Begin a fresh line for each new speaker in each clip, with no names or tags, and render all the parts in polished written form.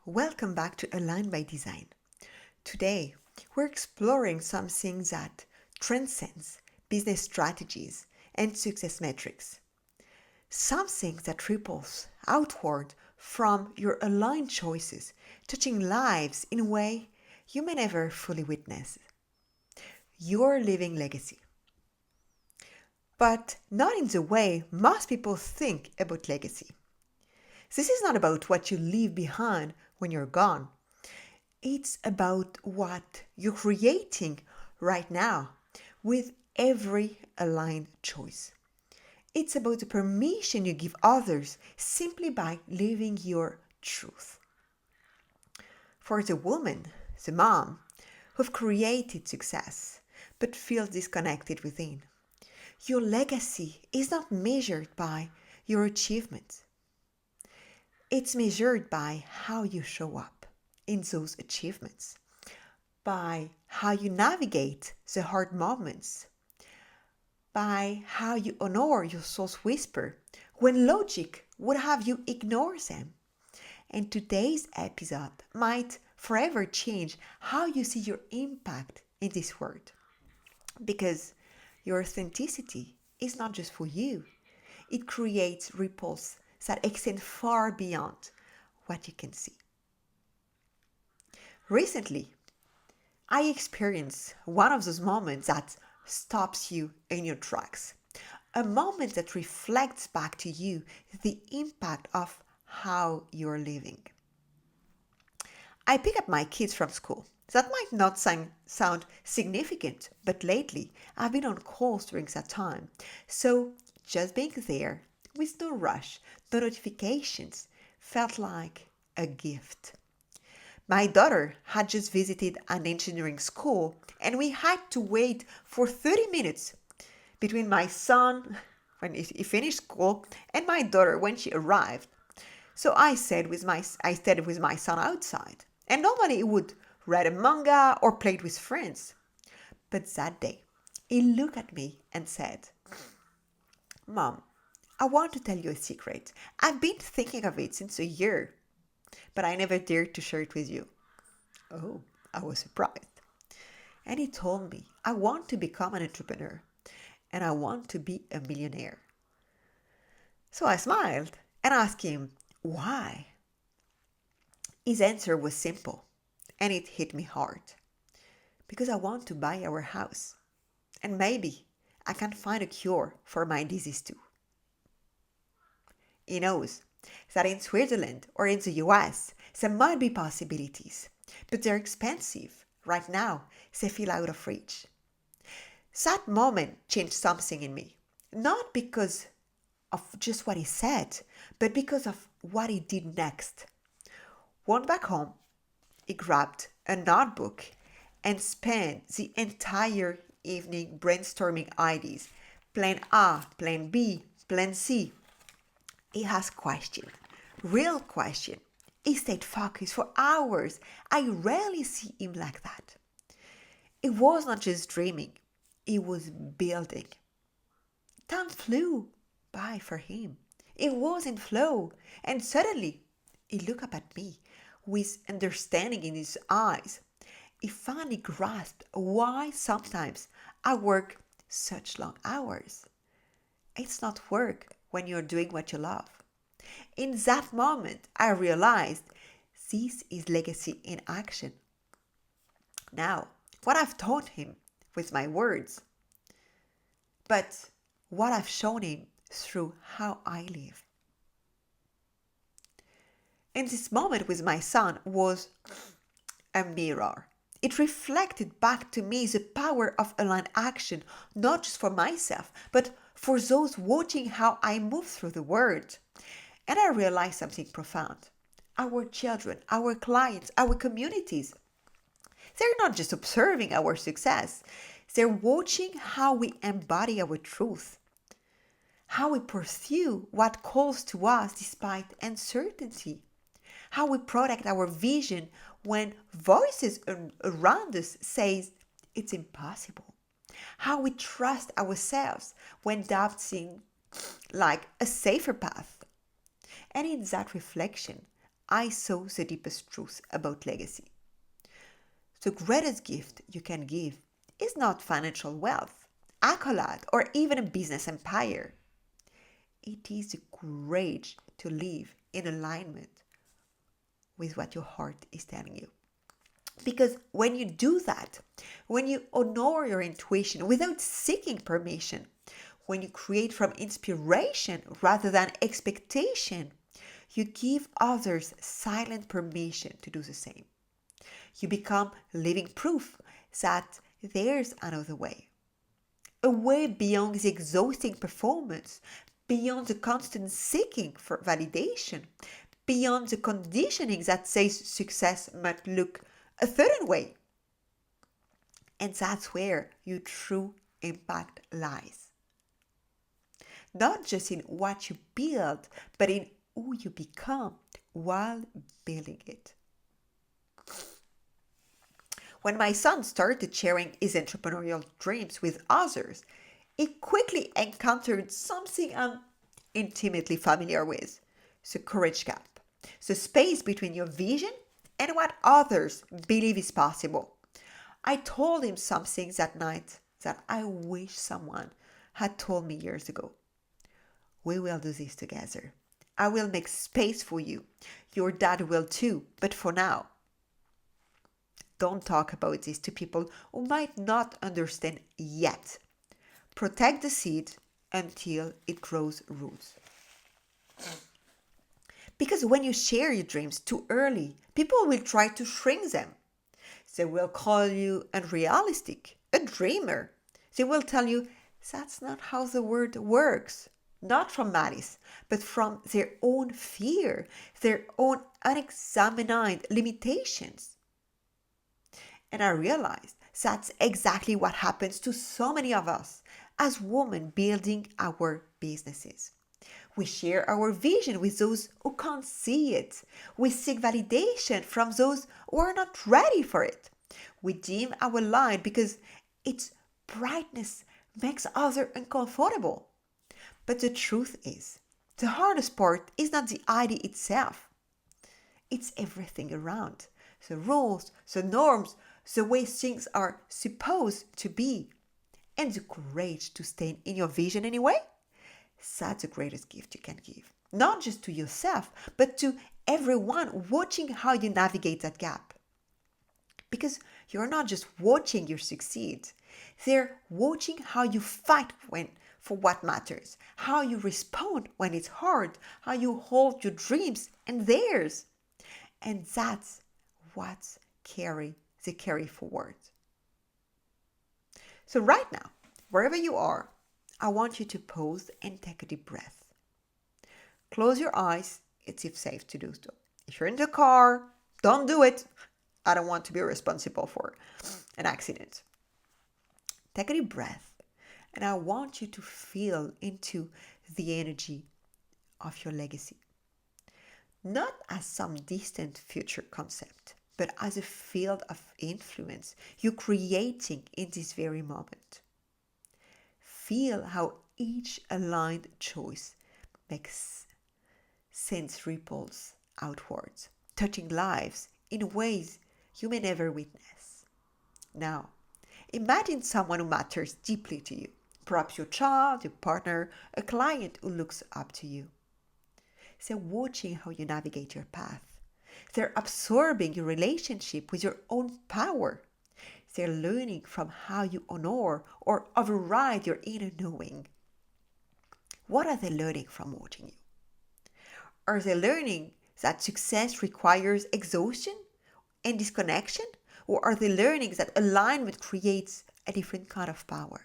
Welcome back to Align by Design. Today, we're exploring something that transcends business strategies and success metrics. Something that ripples outward from your aligned choices, touching lives in a way you may never fully witness. Your living legacy. But not in the way most people think about legacy. This is not about what you leave behind when you're gone. It's about what you're creating right now with every aligned choice. It's about the permission you give others simply by living your truth. For the woman, the mom, who've created success but feels disconnected within, your legacy is not measured by your achievements. It's measured by how you show up in those achievements, by how you navigate the hard moments, by how you honor your soul's whisper when logic would have you ignore them. And today's episode might forever change how you see your impact in this world. Because your authenticity is not just for you, it creates ripples that extend far beyond what you can see. Recently, I experienced one of those moments that stops you in your tracks. A moment that reflects back to you the impact of how you're living. I pick up my kids from school. That might not sound significant, but lately I've been on calls during that time. So just being there, with no rush, no notifications, felt like a gift. My daughter had just visited an engineering school, and we had to wait for 30 minutes between my son when he finished school and my daughter when she arrived. So I stayed with my son outside, and normally he would read a manga or played with friends. But that day, he looked at me and said, "Mom, I want to tell you a secret. I've been thinking of it since a year, but I never dared to share it with you." Oh, I was surprised. And he told me, "I want to become an entrepreneur and I want to be a millionaire." So I smiled and asked him, "Why?" His answer was simple and it hit me hard. "Because I want to buy our house and maybe I can find a cure for my disease too." He knows that in Switzerland or in the US, there might be possibilities, but they're expensive. Right now, they feel out of reach. That moment changed something in me, not because of just what he said, but because of what he did next. Went back home, he grabbed a notebook and spent the entire evening brainstorming ideas. Plan A, Plan B, Plan C. He asked questions, real questions. He stayed focused for hours. I rarely see him like that. It was not just dreaming, he was building. Time flew by for him. It was in flow, and suddenly he looked up at me with understanding in his eyes. He finally grasped why sometimes I work such long hours. It's not work when you're doing what you love. In that moment, I realized this is legacy in action. Now, what I've taught him with my words, but what I've shown him through how I live. And this moment with my son was a mirror. It reflected back to me the power of aligned action, not just for myself, but for those watching how I move through the world. And I realized something profound. Our children, our clients, our communities, they're not just observing our success. They're watching how we embody our truth, how we pursue what calls to us despite uncertainty, how we protect our vision when voices around us say it's impossible, how we trust ourselves when doubt seems like a safer path. And in that reflection, I saw the deepest truth about legacy. The greatest gift you can give is not financial wealth, accolade, or even a business empire. It is the courage to live in alignment with what your heart is telling you. Because when you do that, when you honor your intuition without seeking permission, when you create from inspiration rather than expectation, you give others silent permission to do the same. You become living proof that there's another way. A way beyond the exhausting performance, beyond the constant seeking for validation, beyond the conditioning that says success must look a certain way. And that's where your true impact lies. Not just in what you build, but in who you become while building it. When my son started sharing his entrepreneurial dreams with others, he quickly encountered something I'm intimately familiar with: the courage gap, the space between your vision and what others believe is possible. I told him something that night that I wish someone had told me years ago. We will do this together. I will make space for you. Your dad will too, but for now, don't talk about this to people who might not understand yet. Protect the seed until it grows roots. Because when you share your dreams too early, people will try to shrink them. They will call you unrealistic, a dreamer. They will tell you that's not how the world works. Not from malice, but from their own fear, their own unexamined limitations. And I realized that's exactly what happens to so many of us as women building our businesses. We share our vision with those who can't see it. We seek validation from those who are not ready for it. We dim our light because its brightness makes others uncomfortable. But the truth is, the hardest part is not the idea itself. It's everything around. The rules, the norms, the way things are supposed to be. And the courage to stand in your vision anyway. That's the greatest gift you can give. Not just to yourself, but to everyone watching how you navigate that gap. Because you're not just watching you succeed. They're watching how you fight for what matters, how you respond when it's hard, how you hold your dreams and theirs. And that's what they carry forward. So right now, wherever you are, I want you to pause and take a deep breath. Close your eyes, it's if safe to do so. If you're in the car, don't do it. I don't want to be responsible for an accident. Take a deep breath, and I want you to feel into the energy of your legacy. Not as some distant future concept, but as a field of influence you're creating in this very moment. Feel how each aligned choice makes sense ripples outwards, touching lives in ways you may never witness. Now, imagine someone who matters deeply to you, perhaps your child, your partner, a client who looks up to you. They're watching how you navigate your path. They're absorbing your relationship with your own power. They're learning from how you honor or override your inner knowing. What are they learning from watching you? Are they learning that success requires exhaustion and disconnection? Or are they learning that alignment creates a different kind of power?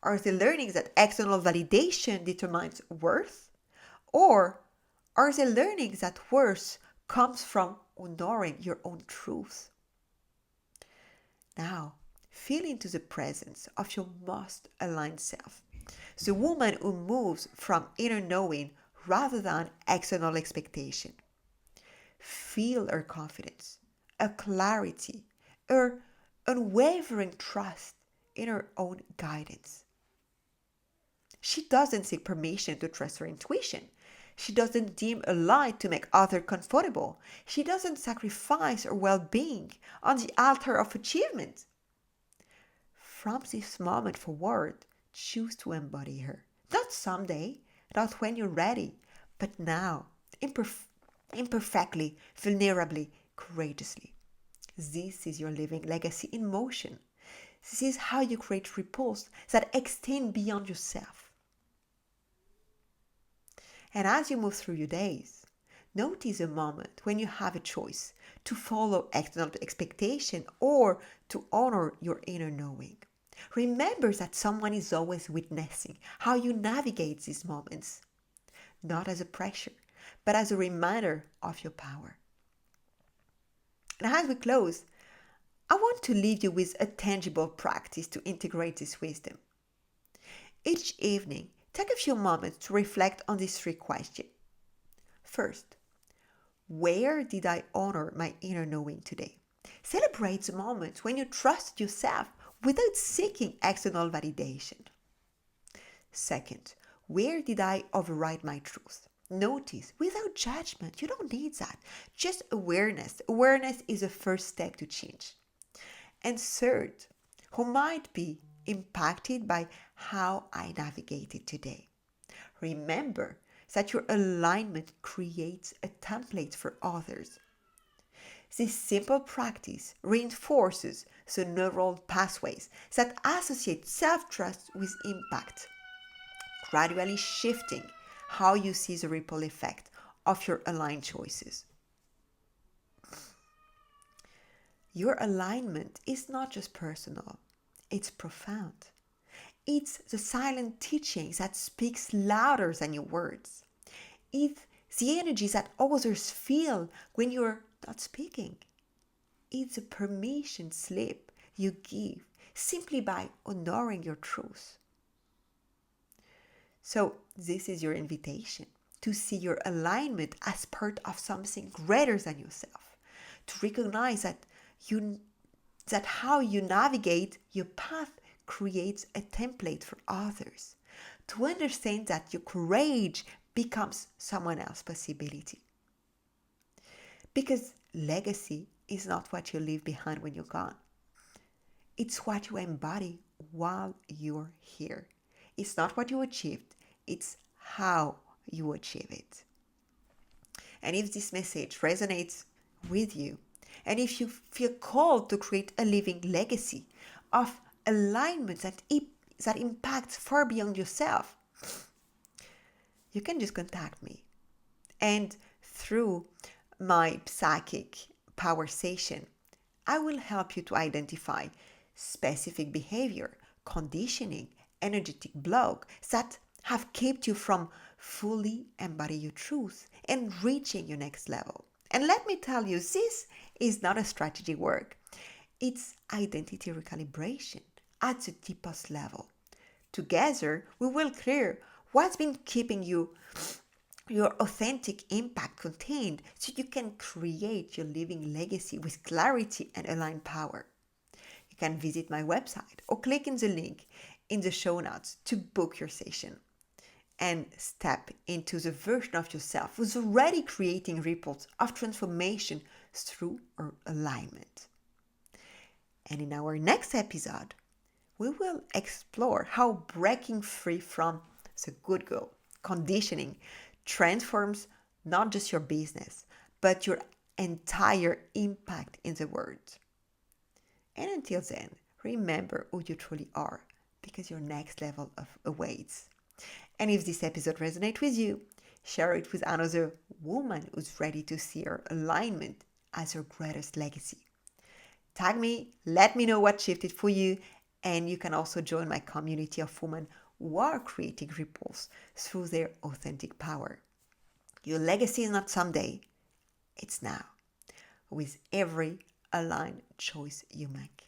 Are they learning that external validation determines worth? Or are they learning that worth comes from honoring your own truth? Now, feel into the presence of your most aligned self, the woman who moves from inner knowing rather than external expectation. Feel her confidence, her clarity, her unwavering trust in her own guidance. She doesn't seek permission to trust her intuition. She doesn't dim a light to make others comfortable. She doesn't sacrifice her well being on the altar of achievement. From this moment forward, choose to embody her. Not someday, not when you're ready, but now, imperfectly, vulnerably, courageously. This is your living legacy in motion. This is how you create ripples that extend beyond yourself. And as you move through your days, notice a moment when you have a choice to follow external expectation or to honor your inner knowing. Remember that someone is always witnessing how you navigate these moments, not as a pressure, but as a reminder of your power. And as we close, I want to leave you with a tangible practice to integrate this wisdom. Each evening, take a few moments to reflect on these three questions. First, where did I honor my inner knowing today? Celebrate the moments when you trusted yourself without seeking external validation. Second, where did I override my truth? Notice without judgment. You don't need that. Just awareness. Awareness is the first step to change. And third, who might be impacted by how I navigated today? Remember that your alignment creates a template for others. This simple practice reinforces the neural pathways that associate self-trust with impact, gradually shifting how you see the ripple effect of your aligned choices. Your alignment is not just personal, it's profound. It's the silent teaching that speaks louder than your words. It's the energy that others feel when you're not speaking. It's a permission slip you give simply by honoring your truth. So, this is your invitation to see your alignment as part of something greater than yourself, to recognize that how you navigate your path creates a template for others, to understand that your courage becomes someone else's possibility. Because legacy is not what you leave behind when you're gone. It's what you embody while you're here. It's not what you achieved, it's how you achieve it. And if this message resonates with you, and if you feel called to create a living legacy of alignment that impacts far beyond yourself, you can just contact me. And through my psychic power session, I will help you to identify specific behavior, conditioning, energetic block that have kept you from fully embodying your truth and reaching your next level. And let me tell you, this is not a strategy work. It's identity recalibration at the deepest level. Together, we will clear what's been keeping your authentic impact contained so you can create your living legacy with clarity and aligned power. You can visit my website or click in the link in the show notes to book your session and step into the version of yourself who's already creating ripples of transformation through our alignment. And in our next episode, we will explore how breaking free from the good girl conditioning transforms not just your business, but your entire impact in the world. And until then, remember who you truly are, because your next level awaits. And if this episode resonates with you, share it with another woman who's ready to see her alignment as her greatest legacy. Tag me, let me know what shifted for you, and you can also join my community of women who are creating ripples through their authentic power. Your legacy is not someday, it's now, with every aligned choice you make.